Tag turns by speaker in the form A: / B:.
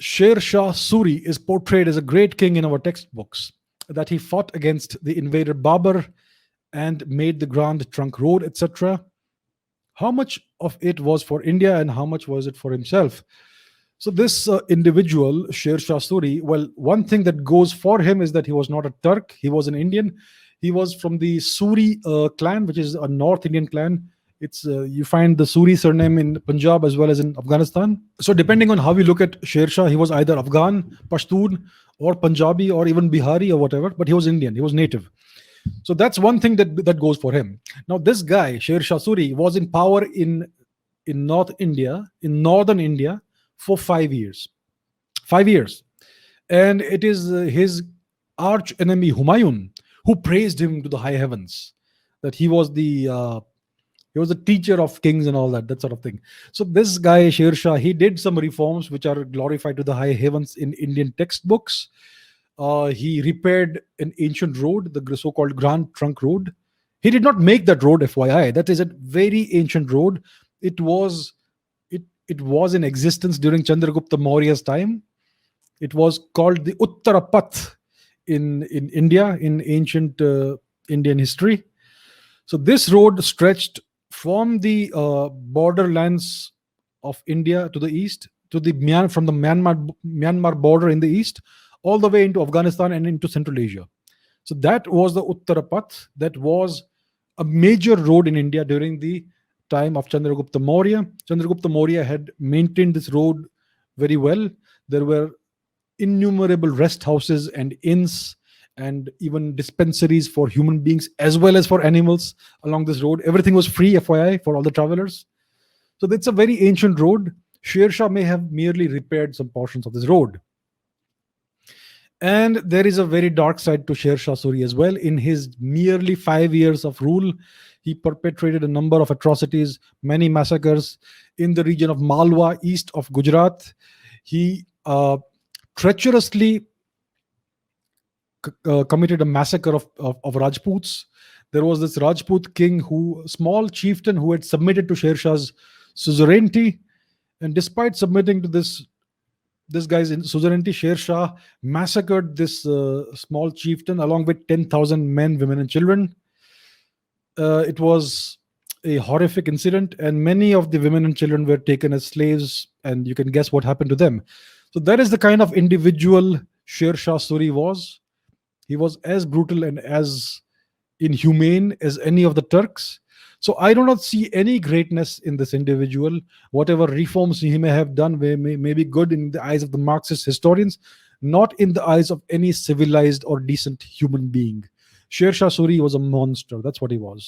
A: Shershah Suri is portrayed as a great king in our textbooks, that he fought against the invader Babur and made the Grand Trunk Road, etc. How much of it was for India and how much was it for himself? So, this individual, Shershah Suri, well, one thing that goes for him is that he was not a Turk, he was an Indian. He was from the Suri clan, which is a North Indian clan. It's You find the Suri surname in Punjab as well as in Afghanistan. So depending on how we look at Shershah, he was either Afghan, Pashtun, or Punjabi, or even Bihari or whatever. But he was Indian. He was native. So that's one thing that goes for him. Now this guy Shershah Suri was in power in northern India for 5 years. 5 years, and it is his arch enemy Humayun who praised him to the high heavens, that he was the teacher of kings and all that sort of thing. So this guy Sher Shah, he did some reforms which are glorified to the high heavens in Indian textbooks. He repaired an ancient road, the so-called Grand Trunk Road. He did not make that road, FYI. That is a very ancient road. It was in existence during Chandragupta Maurya's time. It was called the Uttarapath in India, in ancient Indian history. So this road stretched from the borderlands of India to the east, to from the Myanmar border in the east, all the way into Afghanistan and into Central Asia. So that was the Uttarapath. That was a major road in India during the time of Chandragupta Maurya. Chandragupta Maurya had maintained this road very well. There were innumerable rest houses and inns and even dispensaries for human beings as well as for animals along this road. Everything was free, FYI, for all the travelers. So it's a very ancient road. Sher Shah may have merely repaired some portions of this road. And there is a very dark side to Sher Shah Suri as well. In his merely 5 years of rule, he perpetrated a number of atrocities, many massacres in the region of Malwa, east of Gujarat. He treacherously committed a massacre of Rajputs. There was this Rajput king, small chieftain, who had submitted to Sher Shah's suzerainty. And despite submitting to this guy's suzerainty, Sher Shah massacred this small chieftain along with 10,000 men, women, and children. It was a horrific incident, and many of the women and children were taken as slaves, and you can guess what happened to them. So that is the kind of individual Sher Shah Suri was. He was as brutal and as inhumane as any of the Turks. So I do not see any greatness in this individual. Whatever reforms he may have done may be good in the eyes of the Marxist historians, not in the eyes of any civilized or decent human being. Sher Shah Suri was a monster. That's what he was.